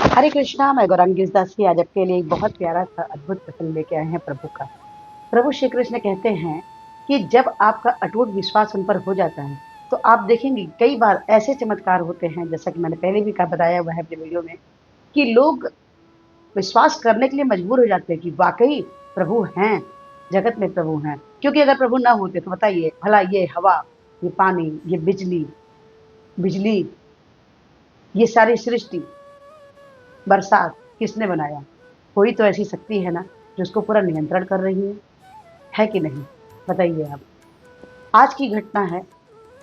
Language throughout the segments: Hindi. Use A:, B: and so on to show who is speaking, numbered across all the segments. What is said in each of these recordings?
A: हरे कृष्णा, मैं गौरांगी दास की आज आपके लिए एक बहुत प्यारा सा अद्भुत प्रसंग लेके आए हैं प्रभु का। प्रभु श्री कृष्ण कहते हैं कि जब आपका अटूट विश्वास उन पर हो जाता है, तो आप देखेंगे कई बार ऐसे चमत्कार होते हैं, जैसा कि मैंने पहले भी कहा बताया हुआ है अपने वीडियो में, कि लोग विश्वास करने के लिए मजबूर हो जाते हैं कि वाक़ई प्रभु हैं, जगत में प्रभु हैं। क्योंकि अगर प्रभु ना होते तो बताइए भला ये हवा, ये पानी, ये बिजली, ये सारी सृष्टि, बरसात किसने बनाया? कोई तो ऐसी शक्ति है ना, जो उसको पूरा नियंत्रण कर रही है कि नहीं? बताइए आप। आज की घटना है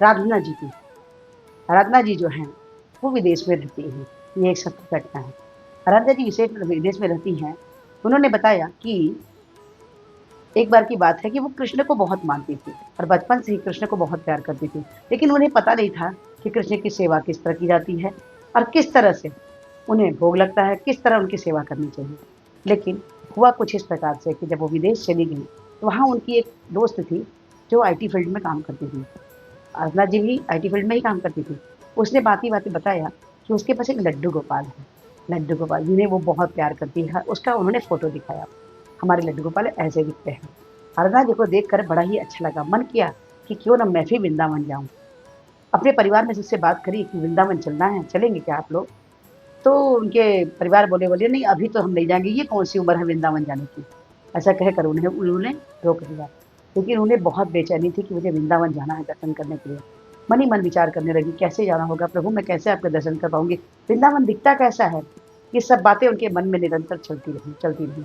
A: राधना जी की। आराधना जी जो हैं, वो विदेश में रहती हैं। ये एक सत्य घटना है। आराधना जी विदेश में रहती हैं। उन्होंने बताया कि एक बार की बात है कि वो कृष्ण को बहुत मानती थी और बचपन से ही कृष्ण को बहुत प्यार करती थी। लेकिन उन्हें पता नहीं था कि कृष्ण की सेवा किस तरह की जाती है और किस तरह से उन्हें भोग लगता है, किस तरह उनकी सेवा करनी चाहिए। लेकिन हुआ कुछ इस प्रकार से कि जब वो विदेश चली गई, तो वहाँ उनकी एक दोस्त थी, जो आईटी फील्ड में काम करती थी। आराधना जी भी आईटी फील्ड में ही काम करती थी। उसने बात-ही-बात में बताया कि उसके पास एक लड्डू गोपाल है। लड्डू गोपाल जिन्हें वो बहुत प्यार करती है, उसका उन्होंने फ़ोटो दिखाया। हमारे लड्डू गोपाल ऐसे दिखते हैं। आराधना जी को देखकर बड़ा ही अच्छा लगा। मन किया कि क्यों ना मैं भी वृंदावन जाऊँ। अपने परिवार में सबसे बात करी कि वृंदावन चलना है, चलेंगे क्या आप लोग? तो उनके परिवार बोले नहीं अभी तो हम नहीं जाएँगे, ये कौन-सी उम्र है वृंदावन जाने की। ऐसा कहकर उन्हें उन्होंने रोक दिया। लेकिन उन्हें बहुत बेचैनी थी कि मुझे वृंदावन जाना है दर्शन करने के लिए। मन ही मन विचार करने लगी, कैसे जाना होगा प्रभु, मैं कैसे आपके दर्शन कर पाऊँगी? वृंदावन दिखता कैसा है? ये सब बातें उनके मन में निरंतर चलती रहीं।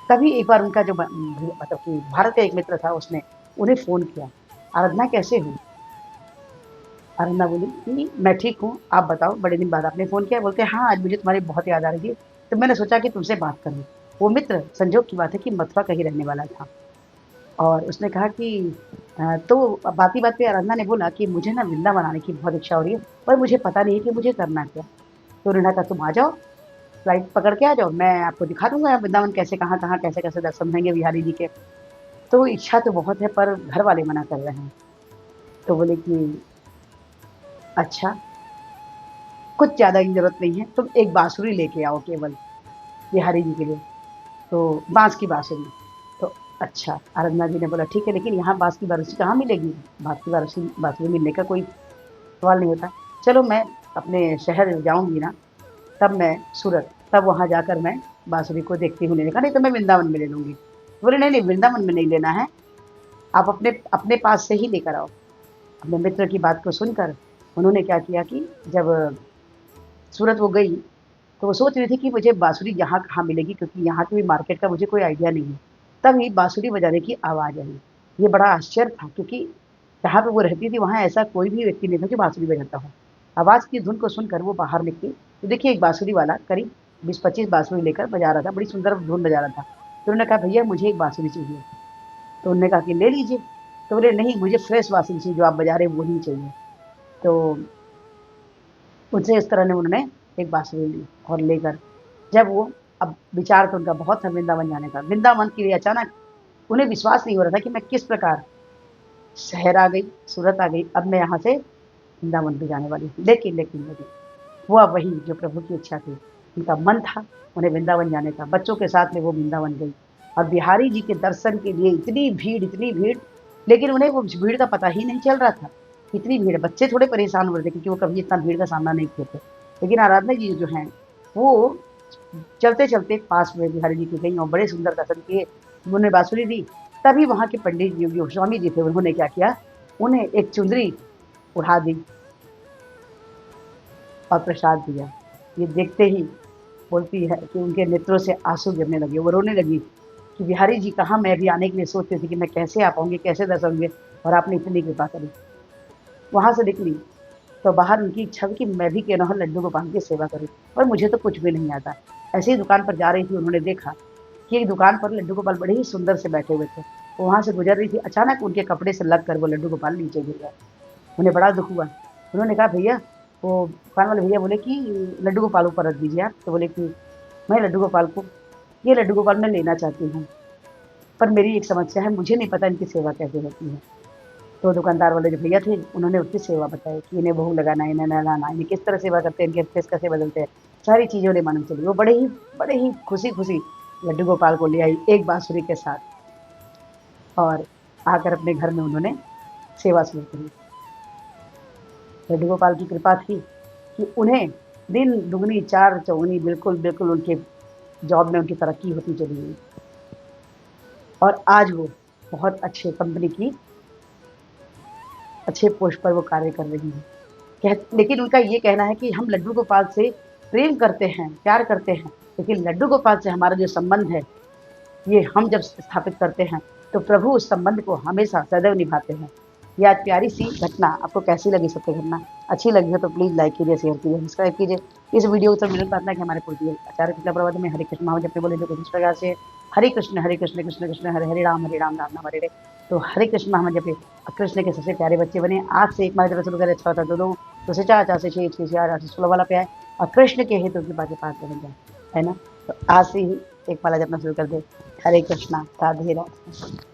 A: तभी एक बार उनका जो मतलब कि भारत का एक मित्र था, उसने उन्हें फ़ोन किया, आराधना कैसे हो? आराधना बोली कि मैं ठीक हूँ, आप बताओ बड़े दिन बाद आपने फ़ोन किया। बोलते हैं हाँ, आज मुझे तुम्हारी बहुत याद आ रही थी, तो मैंने सोचा कि तुमसे बात करूँ। वो मित्र संजोग की बात है कि मथुरा का ही रहने वाला था और उसने कहा कि तो बात ही बात पे आराधना ने बोला कि मुझे ना वृंदावन आने की बहुत इच्छा हो रही है, पर मुझे पता नहीं है कि मुझे करना क्या? तो उन्होंने कहा तुम आ जाओ, फ्लाइट पकड़ के आ जाओ, मैं आपको दिखा दूँगा वृंदावन कैसे कहाँ-कहाँ, कैसे-कैसे दर्शन होंगे बिहारी जी के। तो इच्छा तो बहुत है पर घर वाले मना कर रहे हैं। तो बोले कि अच्छा, कुछ ज़्यादा की ज़रूरत नहीं है, तुम एक बाँसुरी लेके आओ केवल बिहारी जी के लिए, तो बाँस की बाँसुरी। तो अच्छा, आराधना जी ने बोला ठीक है, लेकिन यहाँ बाँस की बाँसुरी कहाँ मिलेगी? बाँस की बाँसुरी बाँसुरी मिलने का कोई सवाल नहीं होता। चलो मैं अपने शहर जाऊँगी ना, तब मैं सूरत, तब वहाँ जाकर मैं बाँसुरी को देखती हूँ लेने का, नहीं तो मैं वृंदावन में ले लूँगी। बोले नहीं-नहीं वृंदावन में नहीं लेना है, आप अपने अपने पास से ही लेकर आओ। अपने मित्र की बात को सुनकर उन्होंने क्या किया कि जब सूरत वो गई, तो वो सोच रही थी कि मुझे बाँसुरी यहाँ कहाँ मिलेगी क्योंकि यहाँ की भी मार्केट का मुझे कोई आइडिया नहीं है। तभी बाँसुरी बजाने की आवाज़ आई। ये बड़ा आश्चर्य था क्योंकि जहाँ पे वो रहती थी वहाँ ऐसा कोई भी व्यक्ति नहीं था जो बाँसुरी बजाता हो। आवाज़ की धुन को सुनकर वो बाहर निकली, तो देखिए एक बाँसुरी वाला करीब 20-25 बाँसुरी लेकर बजा रहा था, बड़ी सुंदर धुन बजा रहा था। तो उन्होंने कहा भैया मुझे एक बाँसुरी चाहिए। तो उन्होंने कहा कि ले लीजिए। तो बोले नहीं मुझे फ्रेश बाँसुरी चाहिए जो आप बजा रहे हैं वही चाहिए। तो उनसे इस तरह ने उन्होंने एक बाँसुरी ली और लेकर जब वो अब विचार तो उनका बहुत था वृंदावन जाने का। वृंदावन के लिए अचानक उन्हें विश्वास नहीं हो रहा था कि मैं किस प्रकार शहर आ गई, सूरत आ गई, अब मैं यहाँ से वृंदावन भी जाने वाली हूँ। लेकिन हुआ वही जो प्रभु की इच्छा थी। उनका मन था उन्हें वृंदावन जाने का। बच्चों के साथ में वो वृंदावन गई और बिहारी जी के दर्शन के लिए इतनी भीड़, लेकिन उन्हें वो भीड़ का पता ही नहीं चल रहा था। इतनी भीड़, बच्चे थोड़े परेशान हो रहे थे क्योंकि वो कभी इतना भीड़ का सामना नहीं किए थे। लेकिन आराधना जी जो हैं, वो चलते-चलते पास में बिहारी जी की गईं और बड़े सुंदर दर्शन किए। उन्होंने बाँसुरी दी, तभी वहाँ के पंडित जी जो स्वामी जी थे उन्होंने क्या किया, उन्हें एक चुनरी ओढ़ा दी और प्रसाद दिया। ये देखते ही बोलती है कि उनके नेत्रों से आँसू गिरने लगे, वो रोने लगी कि बिहारी जी कहाँ मैं अभी आने के लिए सोच रही थी कि मैं कैसे आ पाऊँगी, कैसे दर्शन होंगे और आपने इतनी कृपा करी। वहाँ से निकली तो बाहर उनकी इच्छा थी कि मैं भी क्यों ना हो लड्डू गोपाल की सेवा करूँ और मुझे तो कुछ भी नहीं आता। ऐसे ही दुकान पर जा रही थी, उन्होंने देखा कि एक दुकान पर लड्डू गोपाल बड़े ही सुंदर से बैठे हुए थे। वो वहाँ से गुज़र रही थी, अचानक उनके कपड़े से लगकर वो लड्डू गोपाल नीचे गिर गए। उन्हें बड़ा दुःख हुआ। उन्होंने कहा भैया वो दुकान वाले भैया बोले कि लड्डू गोपाल ऊपर रख दीजिए आप। तो बोले कि मैं लड्डू गोपाल को ये लड्डू गोपाल मैं लेना चाहती हूँ, पर मेरी एक समस्या है, मुझे नहीं पता इनकी सेवा कैसे होती है। तो दुकानदार वाले जो भैया थे, उन्होंने उसकी सेवा बताई कि इन्हें बहू लगाना, इन्हें नहलाना, इन्हें किस तरह सेवा करते हैं, इनके फेस कैसे बदलते हैं, सारी चीज़ें उन्हें मालूम चली। वो बड़े ही खुशी-खुशी लड्डू गोपाल को ले आई एक बाँसुरी के साथ और आकर अपने घर में उन्होंने सेवा शुरू करी। लड्डू गोपाल की कृपा थी कि उन्हें दिन दुगनी चार चौगुनी बिल्कुल उनके जॉब में उनकी तरक्की होती चली गई और आज वो बहुत अच्छे कंपनी की अच्छे पोस्ट पर वो कार्य कर रही हैं। लेकिन उनका ये कहना है कि हम लड्डू गोपाल से प्रेम करते हैं, प्यार करते हैं, लेकिन लड्डू गोपाल से हमारा जो संबंध है, ये हम जब स्थापित करते हैं, तो प्रभु उस संबंध को हमेशा सदैव निभाते हैं। ये आज प्यारी सी घटना आपको कैसी लगी सत्य घटना? अच्छी लगी हो तो प्लीज़ लाइक कीजिए, शेयर कीजिए, सब्सक्राइब कीजिए। इस वीडियो को सब मिलन प्रार्थना कि हमारे पूर्व आचार्य पिछला प्रवचन में हरे कृष्ण महामंत्र जपने बोले जो इस प्रकार से हरे कृष्ण कृष्ण कृष्ण हरे हरे राम राम राम हरे हरे। तो हरे कृष्ण महामंत्र जपे और कृष्ण के सबसे प्यारे बच्चे बने। आज से एक माला जब शुरू करें अच्छा होता तो से 4 से 6 से 8 से 16 वाला पे आए और कृष्ण के हेतु की बातें पाठ बन जाए, है ना? तो आज से ही एक माला जपना शुरू कर दे। हरे कृष्णा, राधे राधे।